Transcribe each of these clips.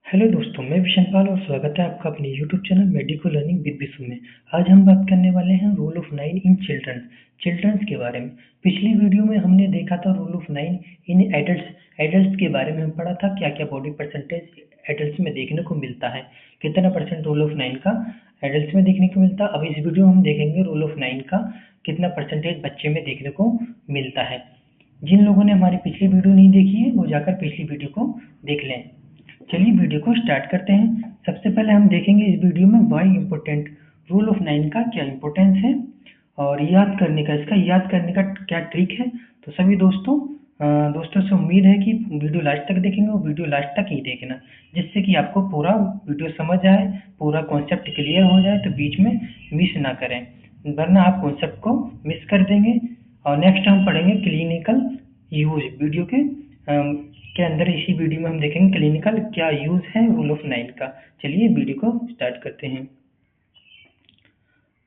Hello दोस्तों, मैं विशनपाल और स्वागत है आपका अपने YouTube channel medico learning with Vishu में। आज हम बात करने वाले हैं रूल ऑफ 9 इन चिल्ड्रंस के बारे में। पिछली वीडियो में हमने देखा था रूल ऑफ 9 इन एडल्ट्स के बारे में। हम पढ़ा था क्या क्या बॉडी परसेंटेज एडल्ट्स में देखने को मिलता है, कितना परसेंट रूल ऑफ 9 का एडल्ट्स में देखने को मिलता है। अब इस वीडियो में हम देखेंगे रूल ऑफ 9 का कितना परसेंटेज बच्चे में देखने को मिलता है। जिन लोगों ने हमारी पिछली वीडियो नहीं देखी है वो जाकर पिछली वीडियो को देख लें। चलिए वीडियो को स्टार्ट करते हैं। सबसे पहले हम देखेंगे इस वीडियो में वाई इम्पोर्टेंट, रूल ऑफ 9 का क्या इम्पोर्टेंस है और इसका याद करने का क्या ट्रिक है। तो सभी दोस्तों से उम्मीद है कि वीडियो लास्ट तक देखेंगे और वीडियो लास्ट तक ही देखना, जिससे कि आपको पूरा वीडियो समझ आए, पूरा कॉन्सेप्ट क्लियर हो जाए। तो बीच में मिस ना करें, वरना आप कॉन्सेप्ट को मिस कर देंगे। और नेक्स्ट हम पढ़ेंगे क्लिनिकल यूज। वीडियो के अंदर इसी वीडियो में हम देखेंगे क्लिनिकल क्या यूज है रूल ऑफ 9 का। चलिए वीडियो को स्टार्ट करते हैं।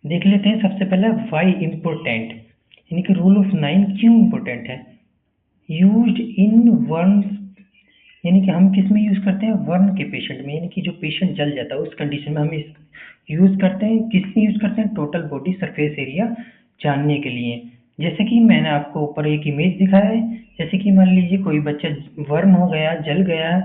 देख लेते हैं सबसे पहले वाई इम्पोर्टेंट, यानी कि रूल ऑफ 9 क्यों इम्पोर्टेंट है। यूज्ड इन वर्न, यानी कि हम किस में यूज करते हैं, वर्न के पेशेंट में, यानी कि जो पेशेंट जल जाता है उस कंडीशन में हम इस यूज करते हैं। किस में यूज करते हैं, टोटल बॉडी सरफेस एरिया जानने के लिए। जैसे कि मैंने आपको ऊपर एक इमेज दिखाया है, जैसे कि मान लीजिए कोई बच्चा वर्न हो गया, जल गया,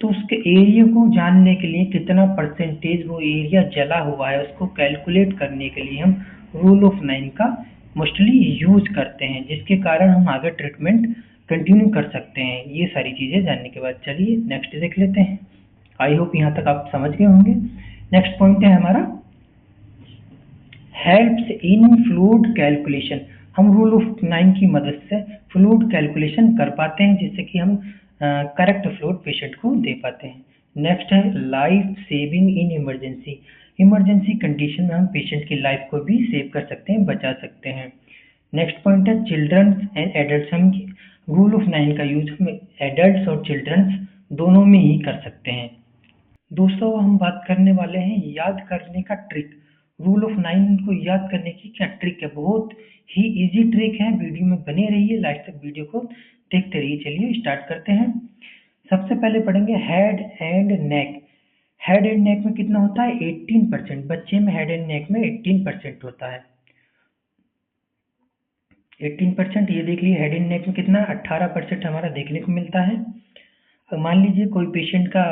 तो उसके एरिया को जानने के लिए कितना परसेंटेज वो एरिया जला हुआ है उसको कैलकुलेट करने के लिए हम रूल ऑफ 9 का मोस्टली यूज करते हैं, जिसके कारण हम आगे ट्रीटमेंट कंटिन्यू कर सकते हैं ये सारी चीज़ें जानने के बाद। चलिए नेक्स्ट देख लेते हैं। आई होप यहाँ तक आप समझ गए होंगे। नेक्स्ट पॉइंट है हमारा हेल्प्स इन फ्लूइड कैलकुलेशन। हम रूल ऑफ 9 की मदद से फ्लूइड कैलकुलेशन कर पाते हैं, जिससे कि हम करेक्ट फ्लूइड पेशेंट को दे पाते हैं। नेक्स्ट है life saving in emergency. Emergency condition में हम पेशेंट की लाइफ को भी सेव कर सकते हैं, बचा सकते हैं। नेक्स्ट पॉइंट है चिल्ड्रंस एंड एडल्ट्स। हम रूल ऑफ 9 का यूज हम एडल्ट्स और चिल्ड्रंस दोनों में ही कर सकते हैं। दोस्तों हम बात करने वाले हैं याद करने का ट्रिक। रूल ऑफ 9 को याद करने की क्या ट्रिक है, बहुत ही इजी ट्रिक है। वीडियो में बने रहिए, लास्ट तक वीडियो को देखते रहिए। चलिए स्टार्ट करते हैं। सबसे पहले पढ़ेंगे head and neck. Head and neck में कितना होता है, 18%। बच्चे में हेड एंड नेक में 18% होता है। 18%, ये देख लीजिए। हेड एंड नेक में कितना, 18% हमारा देखने को मिलता है। मान लीजिए कोई पेशेंट का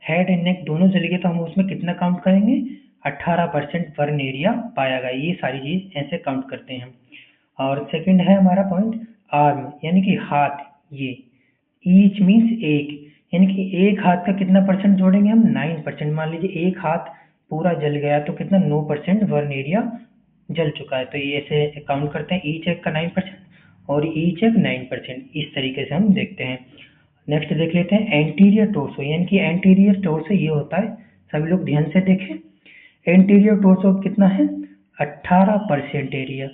हेड एंड नेक दोनों जल गए, तो हम उसमें कितना काउंट करेंगे, 18% बर्न एरिया पाया गया। ये सारी चीज ऐसे काउंट करते हैं। और सेकंड है हमारा पॉइंट आर्म, यानी कि हाथ। ये ईच मीन्स एक, यानी कि एक हाथ का कितना परसेंट जोड़ेंगे हम, 9%। मान लीजिए एक हाथ पूरा जल गया तो कितना, 9% बर्न एरिया जल चुका है। तो ये ऐसे काउंट करते हैं, ईच एक का 9% और ईच एक 9%। इस तरीके से हम देखते हैं। नेक्स्ट देख लेते हैं एंटीरियर टोर्सो, यानी कि एंटीरियर टोर्सो ये होता है, सभी लोग ध्यान से देखें। एंटीरियर टोर्सो कितना है, 18% एरिया।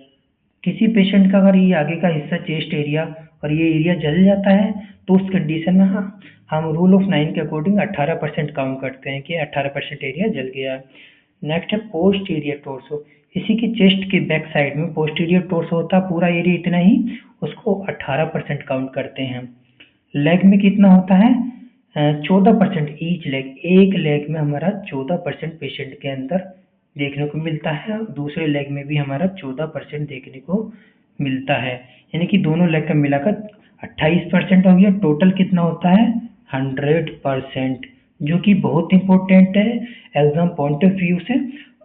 किसी पेशेंट का अगर ये आगे का हिस्सा चेस्ट एरिया और ये एरिया जल जाता है, तो उस कंडीशन में हम रूल ऑफ 9 के अकॉर्डिंग 18% काउंट करते हैं कि 18% एरिया जल गया। नेक्स्ट है पोस्टीरियर टोर्सो। इसी के चेस्ट के बैक साइड में पोस्टीरियर टोर्सो होता है, पूरा एरिया इतना ही, उसको 18% काउंट करते हैं। लेग में कितना होता है, 14% ईच लेग। एक लेग में हमारा 14% पेशेंट के अंदर देखने को मिलता है, दूसरे लेग में भी हमारा 14% देखने को मिलता है, यानी कि दोनों लेग का मिलाकर 28% हो गया। टोटल कितना होता है, 100%, जो कि बहुत इंपॉर्टेंट है एग्जाम पॉइंट ऑफ व्यू से।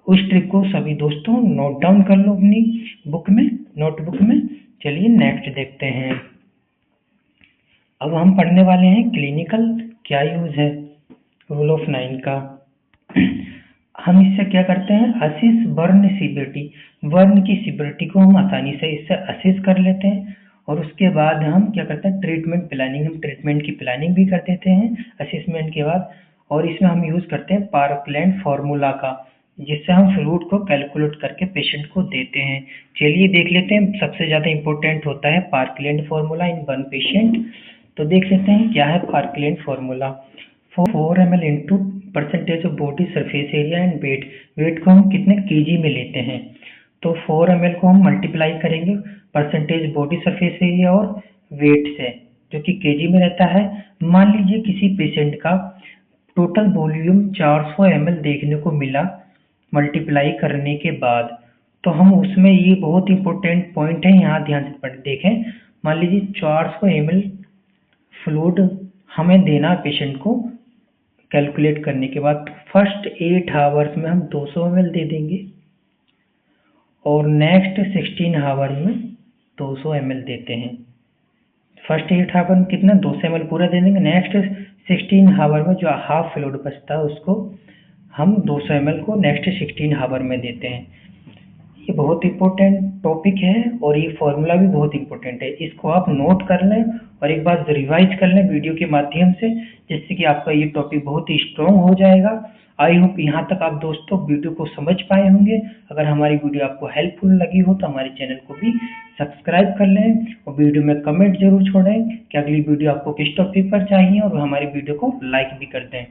उस ट्रिक को सभी दोस्तों नोट डाउन कर लो अपनी बुक में, नोटबुक में। चलिए नेक्स्ट देखते हैं। अब हम पढ़ने वाले हैं क्लिनिकल क्या यूज है रूल ऑफ 9 का। हम इससे क्या करते हैं, असिस बर्न सिवियरिटी। बर्न की सिवियरिटी को हम आसानी से इससे असिस कर लेते हैं और उसके बाद हम क्या करते हैं, ट्रीटमेंट प्लानिंग। हम ट्रीटमेंट की प्लानिंग भी कर देते हैं असिसमेंट के बाद। और इसमें हम यूज करते हैं पार्कलैंड फार्मूला का, जिससे हम फ्लूइड को कैलकुलेट करके पेशेंट को देते हैं। चलिए देख लेते हैं। सबसे ज्यादा इंपॉर्टेंट होता है Parkland formula in one patient. तो देख लेते हैं क्या है Parkland formula. 4 ml into percentage of body surface area and weight. Weight को हम कितने केजी में लेते हैं, तो 4 ml को हम मल्टीप्लाई करेंगे परसेंटेज बॉडी सरफेस एरिया और वेट से, जो कि केजी में रहता है। मान लीजिए किसी पेशेंट का टोटल वॉल्यूम 400 ml देखने को मिला मल्टीप्लाई करने के बाद। तो हम उसमें ये बहुत इंपॉर्टेंट पॉइंट है, यहाँ ध्यान से पढ़ देखें। मान लीजिए 400 ml फ्लूइड हमें देना पेशेंट को कैलकुलेट करने के बाद। फर्स्ट 8 आवर्स में हम 200 ml दे देंगे और नेक्स्ट 16 आवर में 200 ml देते हैं। फर्स्ट 8 आवर में कितना 200 ml पूरा दे देंगे। नेक्स्ट 16 आवर में जो हाफ फ्लूइड बचता है उसको हम 200 ml को नेक्स्ट 16 आवर में देते हैं। ये बहुत इंपॉर्टेंट टॉपिक है और ये फॉर्मूला भी बहुत इंपॉर्टेंट है। इसको आप नोट कर लें और एक बार रिवाइज कर लें वीडियो के माध्यम से, जिससे कि आपका ये टॉपिक बहुत ही स्ट्रॉन्ग हो जाएगा। आई होप यहाँ तक आप दोस्तों वीडियो को समझ पाए होंगे। अगर हमारी वीडियो आपको हेल्पफुल लगी हो तो हमारे चैनल को भी सब्सक्राइब कर लें और वीडियो में कमेंट जरूर छोड़ें कि अगली वीडियो आपको किस टॉपिक पर चाहिए, और हमारी वीडियो को लाइक भी कर दें।